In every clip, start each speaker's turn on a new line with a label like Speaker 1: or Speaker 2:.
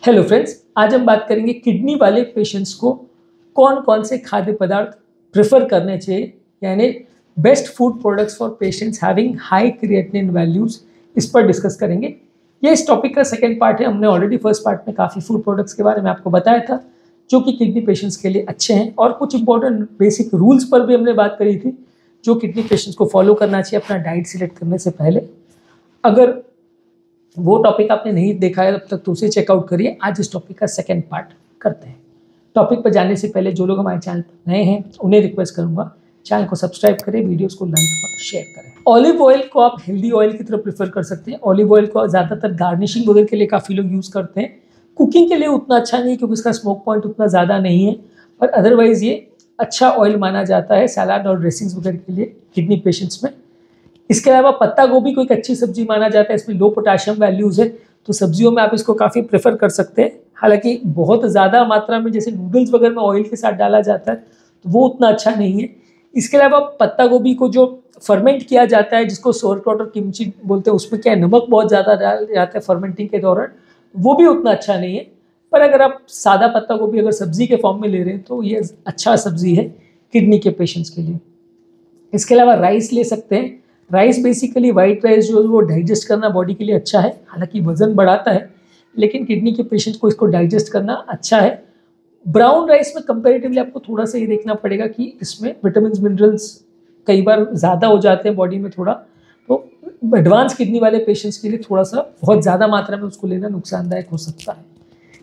Speaker 1: Hello friends, आज हम बात करेंगे किडनी वाले पेशेंट्स को कौन कौन से खाद्य पदार्थ प्रेफर करने चाहिए, यानी best food products for patients having high creatinine values. इस पर डिस्कस करेंगे। ये इस टॉपिक का सेकंड पार्ट है। हमने ऑलरेडी फर्स्ट पार्ट में काफ़ी फूड प्रोडक्ट्स के बारे में आपको बताया था जो कि किडनी पेशेंट्स के लिए अच्छे हैं, और कुछ इंपॉर्टेंट बेसिक रूल्स पर भी हमने बात करी थी जो किडनी पेशेंट्स को फॉलो करना चाहिए अपना डाइट सिलेक्ट करने से पहले। अगर वो टॉपिक आपने नहीं देखा है तब तक तो उसे चेकआउट करिए। आज इस टॉपिक का सेकंड पार्ट करते हैं। टॉपिक पर जाने से पहले जो लोग हमारे चैनल पर नए हैं उन्हें रिक्वेस्ट करूंगा चैनल को सब्सक्राइब करें, वीडियोस को लाइक और शेयर करें। ऑलिव ऑयल को आप हेल्दी ऑयल की तरफ प्रेफर कर सकते हैं। ऑलिव ऑयल को ज़्यादातर गार्निशिंग वगैरह के लिए काफ़ी लोग यूज़ करते हैं। कुकिंग के लिए उतना अच्छा नहीं है क्योंकि इसका स्मोक पॉइंट उतना ज़्यादा नहीं है, पर अदरवाइज़ ये अच्छा ऑयल माना जाता है सलाद और ड्रेसिंग्स वगैरह के लिए किडनी पेशेंट्स में। इसके अलावा पत्ता गोभी को एक अच्छी सब्जी माना जाता है। इसमें लो पोटाशियम वैल्यूज़ है, तो सब्जियों में आप इसको काफ़ी प्रेफर कर सकते हैं। हालांकि बहुत ज़्यादा मात्रा में जैसे नूडल्स वगैरह में ऑयल के साथ डाला जाता है तो वो उतना अच्छा नहीं है। इसके अलावा पत्ता गोभी को जो फर्मेंट किया जाता है, जिसको सोरक्रॉट और किमची बोलते हैं, उसमें क्या है नमक बहुत ज़्यादा डाल जाता है फर्मेंटिंग के दौरान, वो भी उतना अच्छा नहीं है। पर अगर आप सादा पत्ता गोभी अगर सब्जी के फॉर्म में ले रहे हैं तो ये अच्छा सब्जी है किडनी के पेशेंट्स के लिए। इसके अलावा राइस ले सकते हैं। राइस बेसिकली वाइट राइस जो है वो डाइजेस्ट करना बॉडी के लिए अच्छा है। हालांकि वजन बढ़ाता है, लेकिन किडनी के पेशेंट को इसको डाइजेस्ट करना अच्छा है। ब्राउन राइस में कंपैरेटिवली आपको थोड़ा सा ये देखना पड़ेगा कि इसमें विटामिन मिनरल्स कई बार ज़्यादा हो जाते हैं बॉडी में थोड़ा, तो एडवांस किडनी वाले पेशेंट्स के लिए थोड़ा सा बहुत ज़्यादा मात्रा में उसको लेना नुकसानदायक हो सकता है।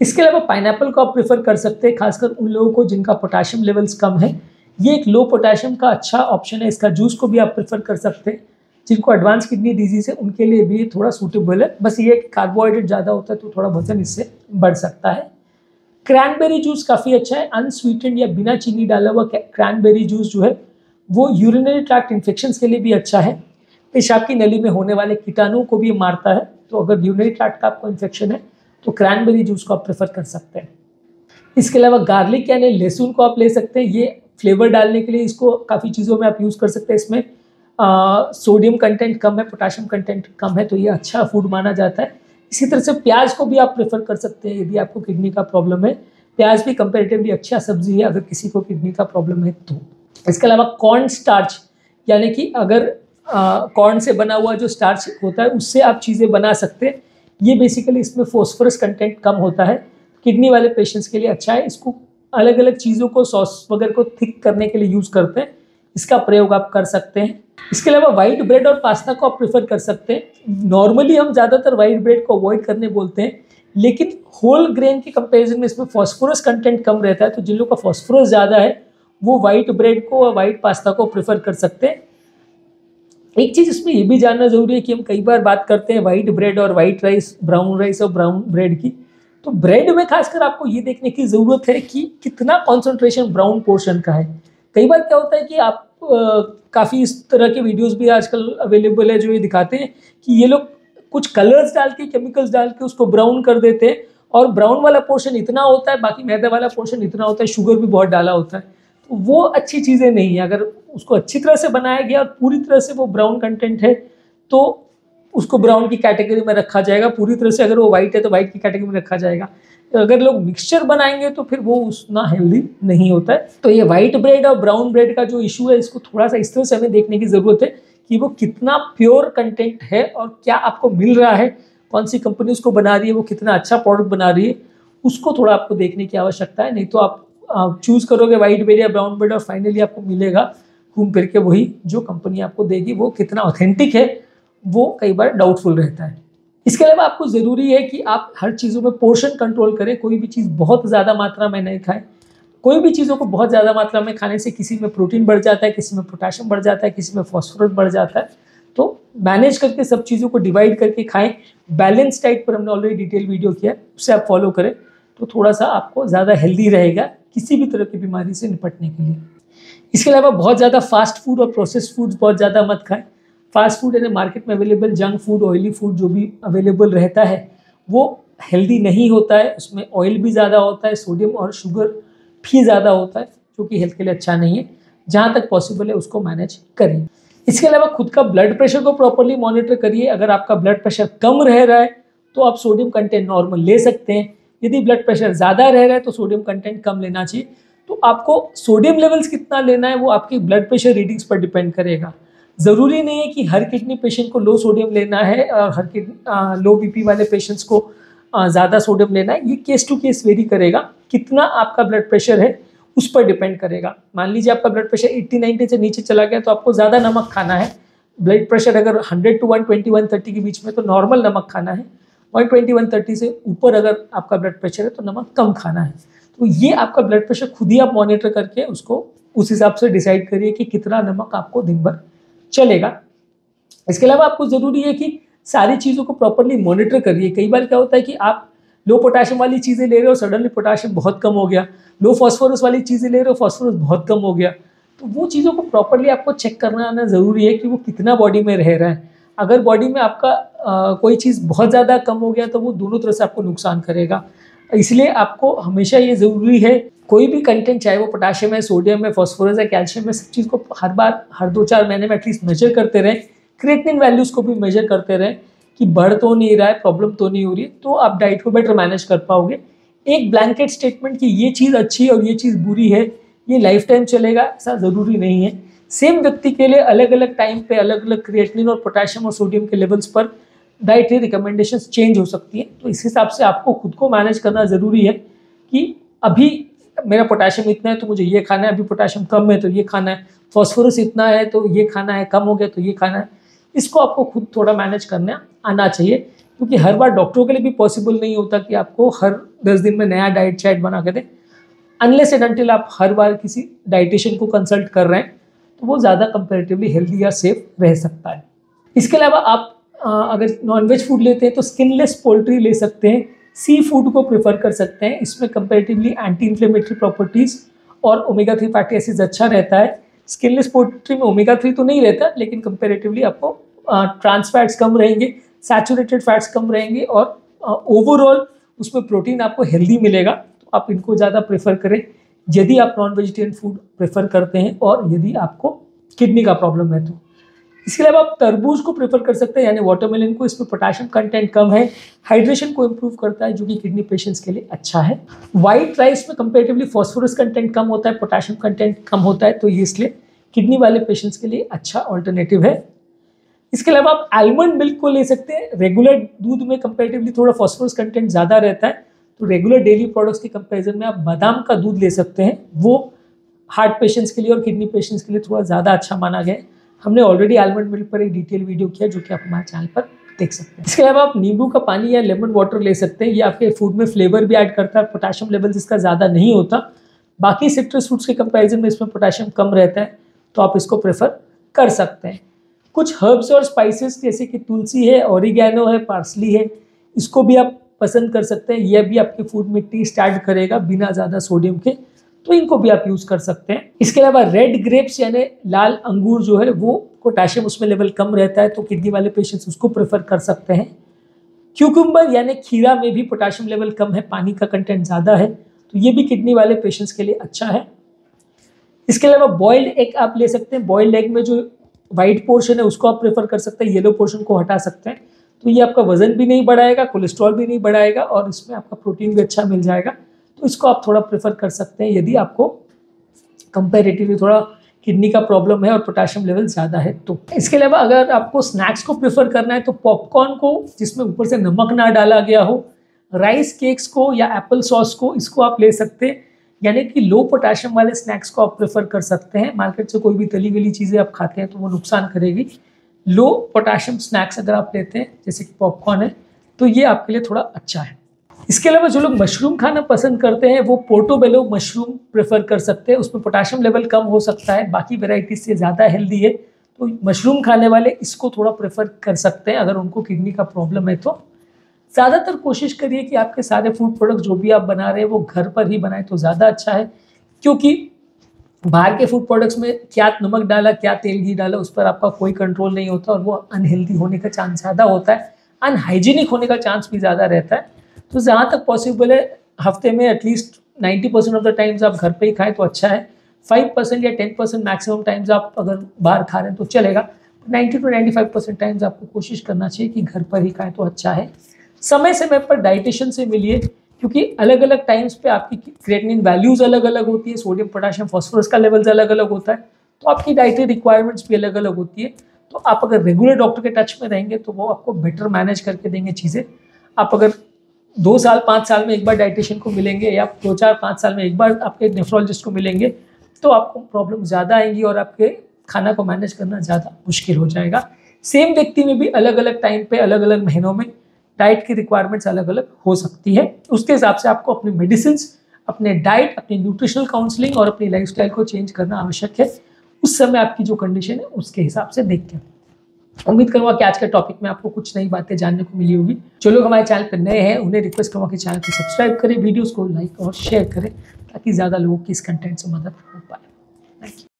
Speaker 1: इसके अलावा पाइनएप्पल को आप प्रेफर कर सकते हैं, खासकर उन लोगों को जिनका पोटाशियम लेवल्स कम है। ये एक लो पोटाशियम का अच्छा ऑप्शन है। इसका जूस को भी आप प्रेफर कर सकते हैं। जिनको एडवांस किडनी डिजीज है उनके लिए भी थोड़ा सूटेबल है। बस ये कार्बोहाइड्रेट ज़्यादा होता है तो थोड़ा वजन इससे बढ़ सकता है। क्रैनबेरी जूस काफ़ी अच्छा है। अनस्वीटेंड या बिना चीनी डाला हुआ क्रैनबेरी जूस जो है वो यूरिनरी ट्रैक्ट इन्फेक्शंस के लिए भी अच्छा है। पेशाब की नली में होने वाले कीटाणुओं को भी मारता है, तो अगर यूरिनरी ट्रैक्ट का आपको इन्फेक्शन है तो क्रैनबेरी जूस को आप प्रेफर कर सकते हैं। इसके अलावा गार्लिक यानी लहसुन को आप ले सकते हैं। ये फ्लेवर डालने के लिए इसको काफ़ी चीज़ों में आप यूज़ कर सकते हैं। इसमें सोडियम कंटेंट कम है, पोटाशियम कंटेंट कम है, तो ये अच्छा फूड माना जाता है। इसी तरह से प्याज को भी आप प्रेफर कर सकते हैं यदि आपको किडनी का प्रॉब्लम है। प्याज भी कंपैरेटिवली अच्छा सब्जी है अगर किसी को किडनी का प्रॉब्लम है तो। इसके अलावा कॉर्न स्टार्च यानी कि अगर कॉर्न से बना हुआ जो स्टार्च होता है उससे आप चीज़ें बना सकते हैं। ये बेसिकली इसमें फॉस्फोरस कंटेंट कम होता है, किडनी वाले पेशेंट्स के लिए अच्छा है। इसको अलग अलग चीज़ों को सॉस वगैरह को थिक करने के लिए यूज़ करते हैं, इसका प्रयोग आप कर सकते हैं। इसके अलावा वाइट ब्रेड और पास्ता को आप प्रेफर कर सकते हैं। नॉर्मली हम ज़्यादातर वाइट ब्रेड को अवॉइड करने बोलते हैं, लेकिन होल ग्रेन के कंपैरिजन में इसमें फॉस्फोरस कंटेंट कम रहता है, तो जिन लोगों का फॉस्फोरस ज़्यादा है वो वाइट ब्रेड को और वाइट पास्ता को प्रेफर कर सकते हैं। एक चीज़ इसमें ये भी जानना ज़रूरी है कि हम कई बार बात करते हैं वाइट ब्रेड और वाइट राइस, ब्राउन राइस और ब्राउन ब्रेड की, तो ब्रेड में खासकर आपको ये देखने की ज़रूरत है कि कितना कॉन्सेंट्रेशन ब्राउन पोर्शन का है। कई बार क्या होता है कि आप काफ़ी इस तरह के वीडियोस भी आजकल अवेलेबल है जो ये दिखाते हैं कि ये लोग कुछ कलर्स डाल के, केमिकल्स डाल के उसको ब्राउन कर देते हैं, और ब्राउन वाला पोर्शन इतना होता है, बाकी मैदा वाला पोर्शन इतना होता है, शुगर भी बहुत डाला होता है, तो वो अच्छी चीज़ें नहीं है। अगर उसको अच्छी तरह से बनाया गया और पूरी तरह से वो ब्राउन कंटेंट है तो उसको ब्राउन की कैटेगरी में रखा जाएगा। पूरी तरह से अगर वो वाइट है तो वाइट की कैटेगरी में रखा जाएगा। अगर लोग मिक्सचर बनाएंगे तो फिर वो उतना हेल्दी नहीं होता है। तो ये वाइट ब्रेड और ब्राउन ब्रेड का जो इशू है, इसको थोड़ा सा इस तरह से हमें देखने की ज़रूरत है कि वो कितना प्योर कंटेंट है और क्या आपको मिल रहा है, कौन सी कंपनी उसको बना रही है, वो कितना अच्छा प्रोडक्ट बना रही है, उसको थोड़ा आपको देखने की आवश्यकता है। नहीं तो आप चूज़ करोगे वाइट ब्रेड या ब्राउन ब्रेड और फाइनली आपको मिलेगा घूम फिर के वही जो कंपनी आपको देगी, वो कितना ऑथेंटिक है वो कई बार डाउटफुल रहता है। इसके अलावा आपको ज़रूरी है कि आप हर चीज़ों में पोर्शन कंट्रोल करें। कोई भी चीज़ बहुत ज़्यादा मात्रा में नहीं खाएं। कोई भी चीज़ों को बहुत ज़्यादा मात्रा में खाने से किसी में प्रोटीन बढ़ जाता है, किसी में पोटाशियम बढ़ जाता है, किसी में फॉस्फोरस बढ़ जाता है। तो मैनेज करके सब चीज़ों को डिवाइड करके खाएं। बैलेंस डाइट पर हमने ऑलरेडी डिटेल वीडियो किया है, उससे आप फॉलो करें तो थोड़ा सा आपको ज़्यादा हेल्दी रहेगा किसी भी तरह की बीमारी से निपटने के लिए। इसके अलावा बहुत ज़्यादा फास्ट फूड और प्रोसेस्ड फूड्स बहुत ज़्यादा मत खाएं। फास्ट फूड यानी मार्केट में available junk food, oily food जो भी अवेलेबल रहता है वो हेल्दी नहीं होता है। उसमें ऑयल भी ज़्यादा होता है, सोडियम और शुगर भी ज़्यादा होता है, जो कि हेल्थ के लिए अच्छा नहीं है। जहाँ तक पॉसिबल है उसको मैनेज करिए। इसके अलावा खुद का ब्लड प्रेशर को प्रॉपर्ली मॉनिटर करिए। अगर आपका ब्लड प्रेशर कम रह रहा है तो आप सोडियम कंटेंट नॉर्मल ले सकते हैं। यदि ब्लड प्रेशर ज़्यादा रह रहा है तो सोडियम कंटेंट कम लेना चाहिए। तो आपको सोडियम लेवल्स कितना लेना है वो आपकी ब्लड प्रेशर रीडिंग्स पर डिपेंड करेगा। ज़रूरी नहीं है कि हर किडनी पेशेंट को लो सोडियम लेना है और हर लो बीपी वाले पेशेंट्स को ज़्यादा सोडियम लेना है। ये केस टू केस वेरी करेगा। कितना आपका ब्लड प्रेशर है उस पर डिपेंड करेगा। मान लीजिए आपका ब्लड प्रेशर 80-90 से नीचे चला गया तो आपको ज़्यादा नमक खाना है। ब्लड प्रेशर अगर 100 to 120-130 के बीच में तो नॉर्मल नमक खाना है। 120-130 से ऊपर अगर आपका ब्लड प्रेशर है तो नमक कम खाना है। तो ये आपका ब्लड प्रेशर खुद ही आप मॉनिटर करके उसको उस हिसाब से डिसाइड करिए कि कितना नमक आपको दिन भर चलेगा। इसके अलावा आपको ज़रूरी है कि सारी चीज़ों को प्रॉपरली मॉनिटर करिए। कई बार क्या होता है कि आप लो पोटाशियम वाली चीज़ें ले रहे हो, सडनली पोटाशियम बहुत कम हो गया। लो फॉस्फोरस वाली चीज़ें ले रहे हो, फॉस्फोरस बहुत कम हो गया। तो वो चीज़ों को प्रॉपरली आपको चेक करना आना ज़रूरी है कि वो कितना बॉडी में रह रहा है। अगर बॉडी में आपका कोई चीज़ बहुत ज़्यादा कम हो गया तो वो दोनों तरह से आपको नुकसान करेगा। इसलिए आपको हमेशा ये ज़रूरी है कोई भी कंटेंट, चाहे वो पोटाशियम है, सोडियम है, फॉस्फोरस है, कैल्शियम है, सब चीज़ को हर बार हर 2-4 महीने में एटलीस्ट मेजर करते रहें। क्रिएटिनिन वैल्यूज़ को भी मेजर करते रहें कि बढ़ तो नहीं रहा है, प्रॉब्लम तो नहीं हो रही है, तो आप डाइट को बेटर मैनेज कर पाओगे। एक ब्लैंकेट स्टेटमेंट कि ये चीज़ अच्छी है और ये चीज़ बुरी है, ये लाइफ टाइम चलेगा, ऐसा ज़रूरी नहीं है। सेम व्यक्ति के लिए अलग अलग टाइम पे अलग अलग क्रिएटिनिन और पोटाशियम और सोडियम के लेवल्स पर डाइटरी रिकमेंडेशंस चेंज हो सकती हैं। तो इस हिसाब से आपको खुद को मैनेज करना ज़रूरी है कि अभी मेरा पोटाशियम इतना है तो मुझे ये खाना है, अभी पोटाशियम कम है तो ये खाना है, फॉस्फोरस इतना है तो ये खाना है, कम हो गया तो ये खाना है। इसको आपको खुद थोड़ा मैनेज करना आना चाहिए, क्योंकि हर बार डॉक्टरों के लिए भी पॉसिबल नहीं होता कि आपको हर 10 दिन में नया डाइट चार्ट बना के दें। अनलेस एंड अनटिल आप हर बार किसी डाइटिशियन को कंसल्ट कर रहे हैं तो वो ज़्यादा कंपैरेटिवली हेल्दी या सेफ रह सकता है। इसके अलावा आप अगर नॉनवेज फूड लेते हैं तो स्किनलेस पोल्ट्री ले सकते हैं, सी फूड को प्रेफर कर सकते हैं। इसमें कंपैरेटिवली एंटी इन्फ्लेमेटरी प्रॉपर्टीज़ और ओमेगा 3 फैटी एसिड्स अच्छा रहता है। स्किनलेस पोल्ट्री में ओमेगा 3 तो नहीं रहता, लेकिन कंपैरेटिवली आपको ट्रांस फैट्स कम रहेंगे, सैचुरेटेड फैट्स कम रहेंगे और ओवरऑल उसमें प्रोटीन आपको हेल्दी मिलेगा। तो आप इनको ज़्यादा प्रेफर करें यदि आप नॉन वेजिटेरियन फूड प्रेफर करते हैं और यदि आपको किडनी का प्रॉब्लम है तो। इसके अलावा आप तरबूज को प्रेफर कर सकते हैं, यानी वाटरमेलन को। इसमें पोटाशियम कंटेंट कम है, हाइड्रेशन को इम्प्रूव करता है, जो कि किडनी पेशेंट्स के लिए अच्छा है। वाइट राइस में कंपेरेटिवली फॉस्फोरस कंटेंट कम होता है, पोटाशियम कंटेंट कम होता है, तो ये इसलिए किडनी वाले पेशेंट्स के लिए अच्छा ऑल्टरनेटिव है। इसके अलावा आप आलमंड मिल्क को ले सकते हैं। रेगुलर दूध में कंपेरेटिवली थोड़ा फॉस्फोरस कंटेंट ज़्यादा रहता है, तो रेगुलर डेली प्रोडक्ट्स के कंपैरिजन में आप बादाम का दूध ले सकते हैं। वो हार्ट पेशेंट्स के लिए और किडनी पेशेंट्स के लिए थोड़ा ज़्यादा अच्छा माना गया है। हमने ऑलरेडी आलमंड मिल्क पर एक डिटेल वीडियो किया, जो कि आप हमारे चैनल पर देख सकते हैं। इसके अलावा आप नींबू का पानी या लेमन वाटर ले सकते हैं। ये आपके फूड में फ्लेवर भी ऐड करता है, पोटाशियम लेवल्स इसका ज़्यादा नहीं होता। बाकी सिट्रस फ्रूट्स के कंपैरिजन में इसमें पोटाशियम कम रहता है, तो आप इसको प्रेफर कर सकते हैं। कुछ हर्ब्स और स्पाइसेस जैसे कि तुलसी है, ऑरिगेनो है, पार्सली है, इसको भी आप पसंद कर सकते हैं। यह भी आपके फूड में टेस्ट ऐड करेगा बिना ज़्यादा सोडियम के, तो इनको भी आप यूज़ कर सकते हैं। इसके अलावा रेड ग्रेप्स यानी लाल अंगूर जो है वो पोटाशियम उसमें लेवल कम रहता है, तो किडनी वाले पेशेंट्स उसको प्रेफर कर सकते हैं। क्यूकम्बर यानी खीरा में भी पोटाशियम लेवल कम है, पानी का कंटेंट ज़्यादा है, तो ये भी किडनी वाले पेशेंट्स के लिए अच्छा है। इसके अलावा बॉइल्ड एग आप ले सकते हैं। बॉइल्ड एग में जो वाइट पोर्शन है उसको आप प्रेफर कर सकते हैं, येलो पोर्शन को हटा सकते हैं। तो ये आपका वजन भी नहीं बढ़ाएगा, कोलेस्ट्रॉल भी नहीं बढ़ाएगा और इसमें आपका प्रोटीन भी अच्छा मिल जाएगा। तो इसको आप थोड़ा प्रेफर कर सकते हैं यदि आपको कंपैरेटिवली थोड़ा किडनी का प्रॉब्लम है और पोटाशियम लेवल ज़्यादा है तो। इसके अलावा अगर आपको स्नैक्स को प्रेफर करना है तो पॉपकॉर्न को जिसमें ऊपर से नमक ना डाला गया हो, राइस केक्स को या एप्पल सॉस को, इसको आप ले सकते हैं। यानी कि लो पोटाशियम वाले स्नैक्स को आप प्रेफर कर सकते हैं। मार्केट से कोई भी तली गली चीज़ें आप खाते हैं तो वो नुकसान करेगी। लो पोटाशियम स्नैक्स अगर आप लेते हैं जैसे कि पॉपकॉर्न है, तो ये आपके लिए थोड़ा अच्छा है। इसके अलावा जो लोग मशरूम खाना पसंद करते हैं वो पोर्टोबेलो मशरूम प्रेफर कर सकते हैं। उसमें पोटाशियम लेवल कम हो सकता है, बाकी वेराइटीज से ज़्यादा हेल्दी है, तो मशरूम खाने वाले इसको थोड़ा प्रेफर कर सकते हैं अगर उनको किडनी का प्रॉब्लम है तो। ज़्यादातर कोशिश करिए कि आपके सारे फूड प्रोडक्ट जो भी आप बना रहे हैं वो घर पर ही बनाएं तो ज़्यादा अच्छा है, क्योंकि बाहर के फूड प्रोडक्ट्स में क्या नमक डाला, क्या तेल घी डाला, उस पर आपका कोई कंट्रोल नहीं होता और वो अनहेल्दी होने का चांस ज़्यादा होता है, अनहाइजीनिक होने का चांस भी ज़्यादा रहता है। तो जहाँ तक पॉसिबल है हफ्ते में एटलीस्ट 90% ऑफ द टाइम्स आप घर पे ही खाएं तो अच्छा है। 5% या 10% मैक्सिमम टाइम्स आप अगर बाहर खा रहे हैं तो चलेगा। 90 to 95% टाइम्स आपको कोशिश करना चाहिए कि घर पर ही खाएं तो अच्छा है। समय समय पर डाइटिशियन से मिलिए, क्योंकि अलग अलग टाइम्स पे आपकी क्रिएटिनिन वैल्यूज अलग अलग होती है, सोडियम पोटेशियम फास्फोरस का लेवल्स अलग अलग होता है, तो आपकी डाइटरी रिक्वायरमेंट्स भी अलग अलग होती है। तो आप अगर रेगुलर डॉक्टर के टच में रहेंगे तो वो आपको बेटर मैनेज करके देंगे चीज़ें। आप अगर 2 साल 5 साल में एक बार डाइटिशियन को मिलेंगे या 2 4 5 साल में एक बार आपके नेफ्रोलॉजिस्ट को मिलेंगे तो आपको प्रॉब्लम ज़्यादा आएंगी और आपके खाना को मैनेज करना ज़्यादा मुश्किल हो जाएगा। सेम व्यक्ति में भी अलग अलग टाइम पे अलग अलग महीनों में डाइट की रिक्वायरमेंट्स अलग अलग हो सकती है। उसके हिसाब से आपको अपनी मेडिसिन, अपने डाइट, अपनी न्यूट्रिशनल काउंसलिंग और अपनी लाइफस्टाइल को चेंज करना आवश्यक है उस समय आपकी जो कंडीशन है उसके हिसाब से देख के। उम्मीद करूंगा कि आज के टॉपिक में आपको कुछ नई बातें जानने को मिली होगी। जो लोग हमारे चैनल पर नए हैं उन्हें रिक्वेस्ट करूंगा कि चैनल को सब्सक्राइब करें, वीडियोस को लाइक और शेयर करें ताकि ज़्यादा लोगों की इस कंटेंट से मदद हो पाए। Thank you.